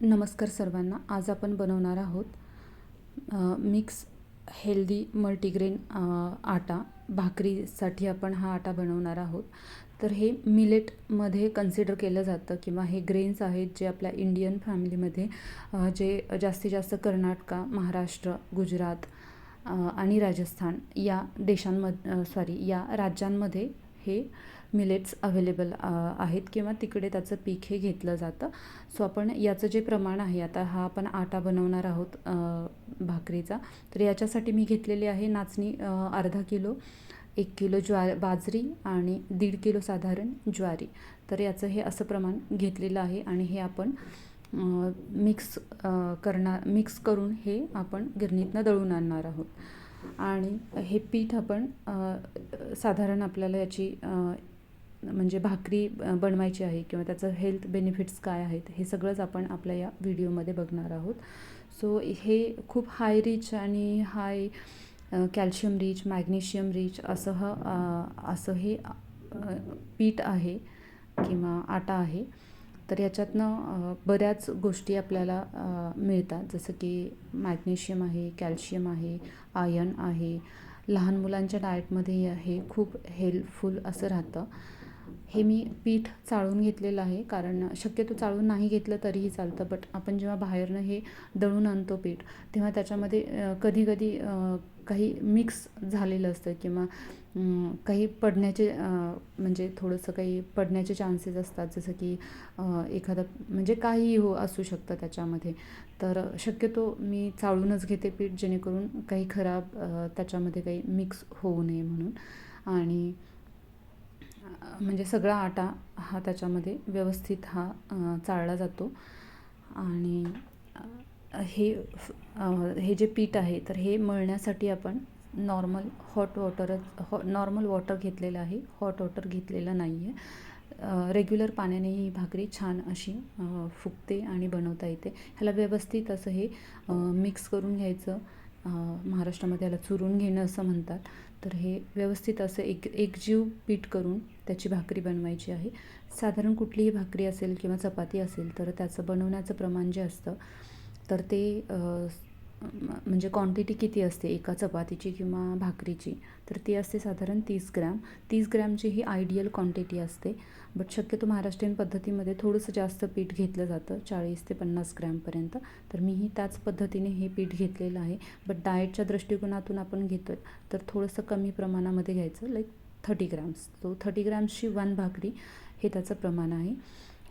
नमस्कार सर्वांना. आज आपण बनवणार आहोत मिक्स हेल्दी मल्टीग्रेन आटा. भाकरीसाठी आपण हा आटा बनवणार आहोत. तर हे मिलेटमध्ये कन्सिडर केलं जातं किंवा हे ग्रेन्स आहेत जे आपल्या इंडियन फॅमिलीमध्ये जे जास्तीत जास्त कर्नाटक, महाराष्ट्र, गुजरात आणि राजस्थान या या राज्यांमध्ये हे मिलेट्स अवेलेबल आहेत किंवा तिकडे त्याचं पीक हे घेतलं जातं. सो आपण याचं जे प्रमाण आहे, आता हा आपण आटा बनवणार आहोत भाकरीचा. तर याच्यासाठी मी घेतलेली आहे नाचणी अर्धा किलो, 1 किलो बाजरी आणि 1.5 किलो साधारण ज्वारी. तर याचं हे असं प्रमाण घेतलेलं आहे आणि हे आपण मिक्स करून हे आपण गिरणीतनं दळून आणणार आहोत. आणि हे पीठ आपण साधारण आपल्याला याची म्हणजे भाकरी बनवायची आहे किंवा त्याचं हेल्थ बेनिफिट्स काय आहेत हे सगळंच आपण आपल्या या व्हिडिओमध्ये बघणार आहोत. सो हे खूप हाय रिच आणि हाय कॅल्शियम रिच, मॅग्नेशियम रिच असं हे पीठ आहे किंवा आटा आहे. तर याच्यातनं बऱ्याच गोष्टी आपल्याला मिळतात, जसं की मॅग्नेशियम आहे, कॅल्शियम आहे, आयर्न आहे. लहान मुलांच्या डाएटमध्ये हे खूप हेल्पफुल असं राहतं. हे मी पीठ चाळून घेतलेलं आहे, कारण शक्यतो चाळून नाही घेतलं तरीही चालतं. बट आपण जेव्हा बाहेरनं हे दळून आणतो पीठ, तेव्हा त्याच्यामध्ये कधी काही मिक्स झालेलं असतं किंवा काही पडण्याचे म्हणजे थोडंसं काही पडण्याचे चान्सेस असतात, जसं की एखादं म्हणजे काहीही असू शकतं त्याच्यामध्ये. तर शक्यतो मी चाळूनच घेते पीठ, जेणेकरून काही खराब त्याच्यामध्ये काही मिक्स होऊ नये म्हणून. आणि म्हणजे सगळा आटा हा त्याच्यामध्ये व्यवस्थित हा चाळला जातो. आणि हे जे पीठ आहे, तर हे मळण्यासाठी आपण नॉर्मल नॉर्मल वॉटर घेतलेलं आहे, हॉट वॉटर घेतलेलं नाही आहे. रेग्युलर पाण्याने ही भाकरी छान अशी फुगते आणि बनवता येते. ह्याला व्यवस्थित असं हे मिक्स करून घ्यायचं. महाराष्ट्रामध्ये याला चुरून घेणं असं म्हणतात. तर हे व्यवस्थित असं एकजीव पीठ करून त्याची भाकरी बनवायची आहे. साधारण कुठलीही भाकरी असेल किंवा चपाती असेल तर त्याचं बनवण्याचं प्रमाण जे असतं, तर ते म्हणजे क्वांटिटी किती असते एका चपातीची किंवा भाकरीची, तर ती असते साधारण 30 ग्रॅम. 30 ग्रॅमची ही आयडियल क्वांटिटी असते. बट शक्यतो महाराष्ट्रीयन पद्धतीमध्ये थोडंसं जास्त पीठ घेतलं जातं, 40 ते 50 ग्रॅमपर्यंत. तर मीही त्याच पद्धतीने हे पीठ घेतलेलं आहे. बट डाएटच्या दृष्टिकोनातून आपण घेतो आहे तर थोडंसं कमी प्रमाणामध्ये घ्यायचं, लाईक 30 ग्रॅम्स. तो 30 ग्रॅम्सची 1 भाकरी हे त्याचं प्रमाण आहे.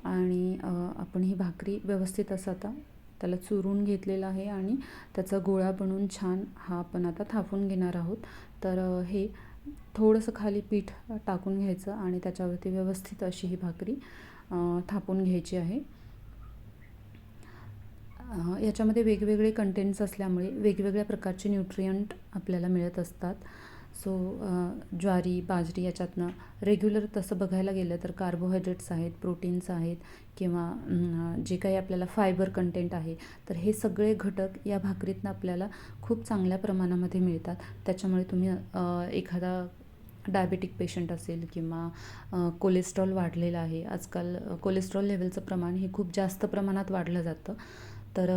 आणि आपण ही भाकरी व्यवस्थित असं आता त्याला चुरून घेतलेलं आहे आणि त्याचा गोळा बनवून छान हा आपण आता थापून घेणार आहोत. तर हे थोडंसं खाली पीठ टाकून घ्यायचं आणि त्याच्यावरती व्यवस्थित अशी ही भाकरी थापून घ्यायची आहे. याच्यामध्ये वेगवेगळे कंटेंट्स असल्यामुळे वेगवेगळ्या प्रकारचे न्यूट्रियंट आपल्याला मिळत असतात. सो ज्वारी, बाजरी याच्यातनं रेग्युलर तसं बघायला गेलं तर कार्बोहायड्रेट्स आहेत, प्रोटीन्स आहेत किंवा जे काही आपल्याला फायबर कंटेंट आहे, तर हे सगळे घटक या भाकरीतनं आपल्याला खूप चांगल्या प्रमाणामध्ये मिळतात. त्याच्यामुळे तुम्ही एखादा डायबेटिक पेशंट असेल किंवा कोलेस्ट्रॉल वाढलेलं आहे, आजकाल कोलेस्ट्रॉल लेवलचं प्रमाण हे खूप जास्त प्रमाणात वाढलं जातं. तर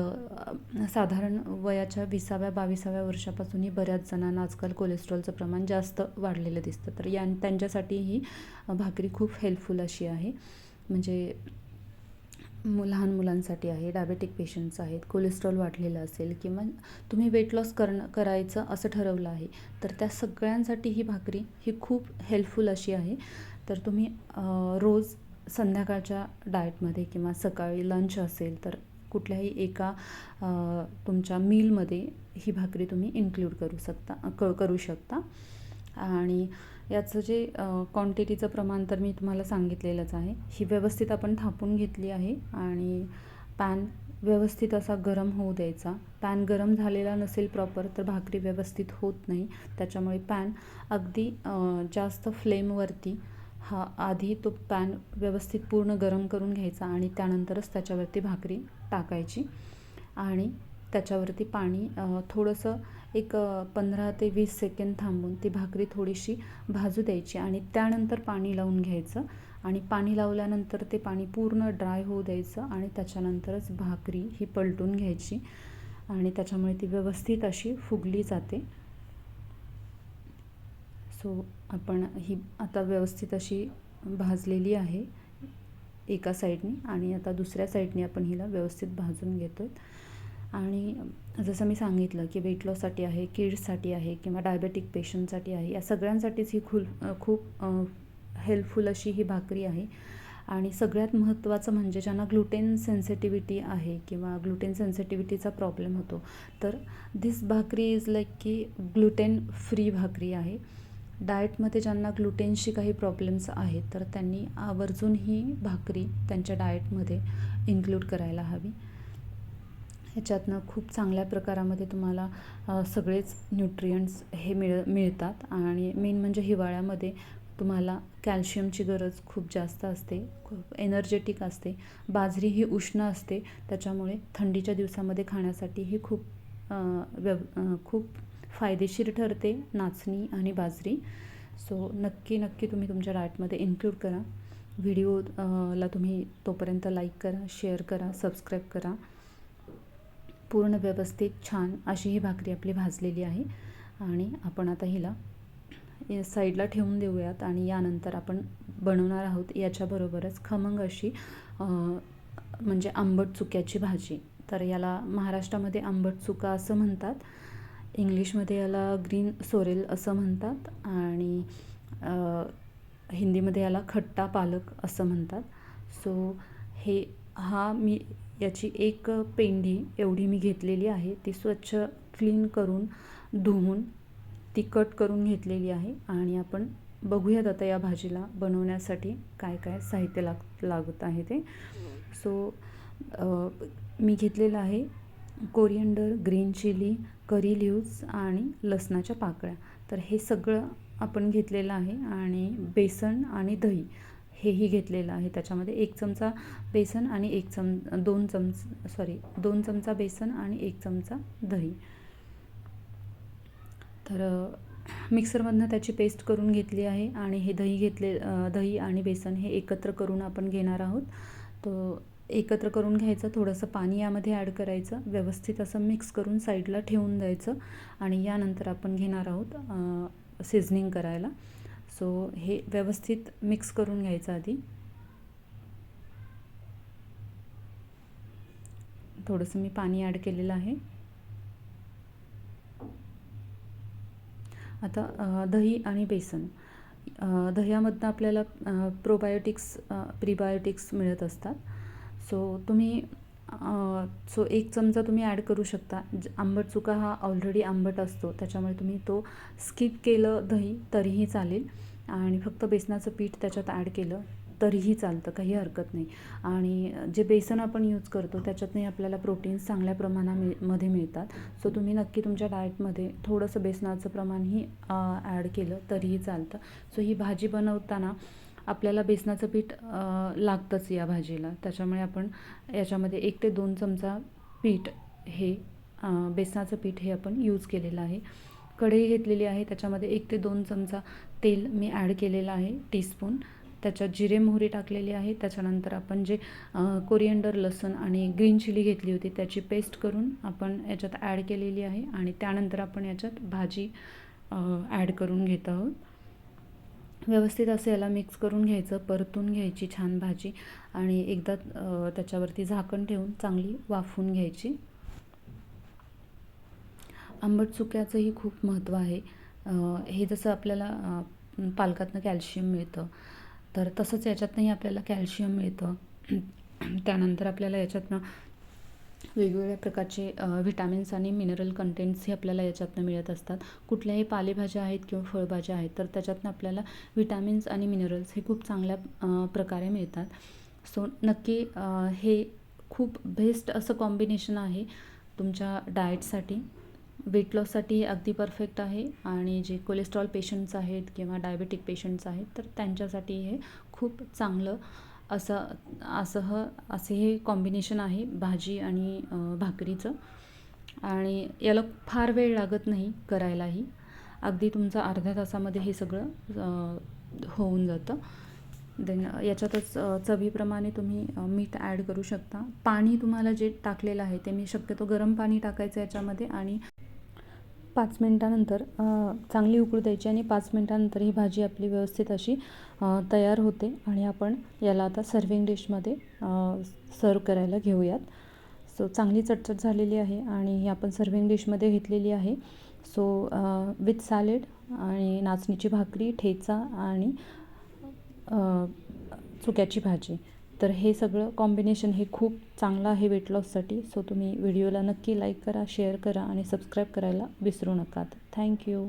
साधारण वयाच्या 20व्या-22व्या वर्षापासूनही बऱ्याच जणांना आजकाल कोलेस्ट्रॉलचं प्रमाण जास्त वाढलेलं दिसतं. तर त्यांच्यासाठी ही भाकरी खूप हेल्पफुल अशी आहे. म्हणजे लहान मुलांसाठी आहे, डायबेटिक पेशंट्स आहेत, कोलेस्ट्रॉल वाढलेलं असेल किंवा तुम्ही वेट लॉस करायचं असं ठरवलं आहे, तर त्या सगळ्यांसाठी ही भाकरी ही खूप हेल्पफुल अशी आहे. तर तुम्ही रोज संध्याकाळच्या डाएटमध्ये किंवा सकाळी लंच असेल तर कुठल्याही एका तुमच्या मीलमध्ये ही भाकरी तुम्ही इन्क्लूड करू शकता. आणि याचं जे क्वांटिटीचं प्रमाण तर मी तुम्हाला सांगितलेलंच आहे. ही व्यवस्थित आपण थापून घेतली आहे आणि पॅन व्यवस्थित असा गरम होऊ द्यायचा. पॅन गरम झालेला नसेल प्रॉपर तर भाकरी व्यवस्थित होत नाही. त्याच्यामुळे पॅन अगदी जास्त फ्लेमवरती आधी तो पॅन व्यवस्थित पूर्ण गरम करून घ्यायचा आणि त्यानंतरच त्याच्यावरती भाकरी टाकायची. आणि त्याच्यावरती पाणी थोडंसं एक 15 ते 20 सेकंद थांबून ती भाकरी थोडीशी भाजू द्यायची आणि त्यानंतर पाणी लावून घ्यायचं आणि पाणी लावल्यानंतर ते पाणी पूर्ण ड्राय होऊ द्यायचं आणि त्याच्यानंतरच भाकरी ही पलटून घ्यायची आणि त्याच्यामुळे ती व्यवस्थित अशी फुगली जाते. सो आपण ही आता व्यवस्थित अशी भाजलेली आहे एका साईडने आणि आता दुसऱ्या साईडने आपण हिला व्यवस्थित भाजून घेतो आहे. आणि जसं मी सांगितलं की वेट लॉससाठी आहे, किड्ससाठी आहे किंवा डायबेटिक पेशंटसाठी आहे, या सगळ्यांसाठीच ही खूप हेल्पफुल अशी ही भाकरी आहे. आणि सगळ्यात महत्त्वाचं म्हणजे ज्यांना ग्लुटेन सेन्सिटिव्हिटी आहे किंवा ग्लुटेन सेन्सिटिव्हिटीचा प्रॉब्लेम होतो, तर धिस भाकरी इज लाईक की ग्लुटेन फ्री भाकरी आहे. डाएटमध्ये ज्यांना ग्लुटेनशी काही प्रॉब्लेम्स आहेत तर त्यांनी आवर्जून ही भाकरी त्यांच्या डाएटमध्ये इन्क्लूड करायला हवी. ह्याच्यातनं खूप चांगल्या प्रकारामध्ये तुम्हाला सगळेच न्यूट्रियंट्स हे मिळतात आणि मेन म्हणजे हिवाळ्यामध्ये तुम्हाला कॅल्शियमची गरज खूप जास्त असते, खूप एनर्जेटिक असते. बाजरी ही उष्ण असते, त्याच्यामुळे थंडीच्या दिवसामध्ये खाण्यासाठी ही खूप फायदेशीर ठरते नाचणी आणि बाजरी. सो नक्की तुम्ही तुमच्या डाएटमध्ये इन्क्लूड करा. व्हिडिओला तुम्ही तोपर्यंत लाईक करा, शेअर करा, सबस्क्राईब करा. पूर्ण व्यवस्थित छान अशी ही भाकरी आपली भाजलेली आहे आणि आपण आता हिला साईडला ठेवून देऊयात आणि यानंतर आपण बनवणार आहोत याच्याबरोबरच खमंग अशी म्हणजे आंबट चुक्याची भाजी. तर याला महाराष्ट्रामध्ये आंबट चुका असं म्हणतात, इंग्लिशमध्ये याला ग्रीन सोरेल असं म्हणतात आणि हिंदीमध्ये याला खट्टा पालक असं म्हणतात. सो मी याची एक पेंडी एवढी मी घेतलेली आहे, ती स्वच्छ क्लीन करून धुवून ती कट करून घेतलेली आहे आणि आपण बघूयात आता या भाजीला बनवण्यासाठी काय काय साहित्य लागत आहे ते. सो मी घेतलेलं आहे कोरिअंडर, ग्रीन चिली, करी लिव्ह्ज आणि लसणाच्या पाकळ्या. तर हे सगळं आपण घेतलेलं आहे आणि बेसन आणि दही हेही घेतलेलं आहे. त्याच्यामध्ये 1 चमचा बेसन आणि 2 चमचा बेसन आणि 1 चमचा दही. तर मिक्सरमधनं त्याची पेस्ट करून घेतली आहे आणि हे दही आणि बेसन हे एकत्र करून आपण घेणार आहोत. तो एकत्र करून घ्यायचं, थोडंसं पाणी यामध्ये ॲड करायचं, व्यवस्थित असं मिक्स करून साईडला ठेवून द्यायचं आणि यानंतर आपण घेणार आहोत सिझनिंग करायला. सो हे व्यवस्थित मिक्स करून घ्यायचं आधी. थोडंसं मी पाणी ॲड केलेलं आहे. आता दही आणि बेसन, दह्यामधनं आपल्याला प्रीबायोटिक्स मिळत असतात. सो तुम्ही 1 चमचा तुम्ही ॲड करू शकता. आंबट चुका हा ऑलरेडी आंबट असतो, त्याच्यामुळे तुम्ही तो स्किप केलं दही तरीही चालेल आणि फक्त बेसनाचं पीठ त्याच्यात ॲड केलं तरीही चालतं, काही हरकत नाही. आणि जे बेसन आपण यूज करतो त्याच्यातही आपल्याला प्रोटीन्स चांगल्या प्रमाणामध्ये मिळतात. सो तुम्ही नक्की तुमच्या डाएटमध्ये थोडंसं बेसनाचं प्रमाणही ॲड केलं तरीही चालतं. सो ही भाजी बनवताना आपल्याला बेसनाचं पीठ लागतंच या भाजीला, त्याच्यामुळे आपण याच्यामध्ये 1 ते 2 चमचा पीठ हे बेसनाचं पीठ हे आपण यूज केलेलं आहे. कढई घेतलेली आहे, त्याच्यामध्ये 1 ते 2 चमचा तेल मी ॲड केलेलं आहे, टीस्पून. त्याच्यात जिरे मोहरी टाकलेली आहे. त्याच्यानंतर आपण जे कोरिअंडर, लसूण आणि ग्रीन चिली घेतली होती त्याची पेस्ट करून आपण याच्यात ॲड केलेली आहे आणि त्यानंतर आपण याच्यात भाजी ॲड करून घेत आहोत. व्यवस्थित असं याला मिक्स करून घ्यायचं, परतून घ्यायची छान भाजी आणि एकदा त्याच्यावरती झाकण ठेवून चांगली वाफवून घ्यायची. आंबट चुक्याचंही खूप महत्त्व आहे. हे जसं आपल्याला पालकातनं कॅल्शियम मिळतं, तर तसंच याच्यातनंही आपल्याला कॅल्शियम मिळतं. त्यानंतर आपल्याला याच्यातनं वेगवेगळ्या प्रकारचे व्हिटॅमिन्स आणि मिनरल कंटेंट्स हे आपल्याला याच्यातनं मिळत असतात. कुठल्याही पालेभाज्या आहेत किंवा फळभाज्या आहेत तर त्याच्यातनं आपल्याला व्हिटॅमिन्स आणि मिनरल्स हे खूप चांगल्या प्रकारे मिळतात. सो नक्की हे खूप बेस्ट असं कॉम्बिनेशन आहे तुमच्या डाएटसाठी. वेट लॉससाठी हे परफेक्ट आहे आणि जे कोलेस्ट्रॉल पेशंट्स आहेत किंवा डायबेटिक पेशंट्स आहेत तर त्यांच्यासाठी हे खूप चांगलं असे हे कॉम्बिनेशन आहे भाजी आणि भाकरीचं. आणि याला फार वेळ लागत नाही करायलाही. अगदी तुमचं अर्ध्या तासामध्ये हे सगळं होऊन जातं. देन याच्यातच चवीप्रमाणे तुम्ही मीठ ॲड करू शकता. पाणी तुम्हाला जे टाकलेलं आहे ते मी शक्यतो गरम पाणी टाकायचं याच्यामध्ये आणि 5 मिनटानंतर चांगली उकळू द्यायची आणि 5 मिनटानंतर ही भाजी आपली व्यवस्थित अशी तयार होते आणि आपण याला आता सर्विंग डिशमध्ये सर्व करायला घेऊयात. सो चांगली चटचट झालेली आहे आणि ही आपण सर्विंग डिशमध्ये घेतलेली आहे. सो विथ सॅलेड आणि नाचणीची भाकरी, ठेचा आणि चुक्याची भाजी. तर हे सगळं कॉम्बिनेशन हे खूप चांगलं आहे वेट लॉससाठी. सो तुम्ही व्हिडिओला नक्की लाईक करा, शेअर करा आणि सबस्क्राईब करायला विसरू नका. थँक्यू.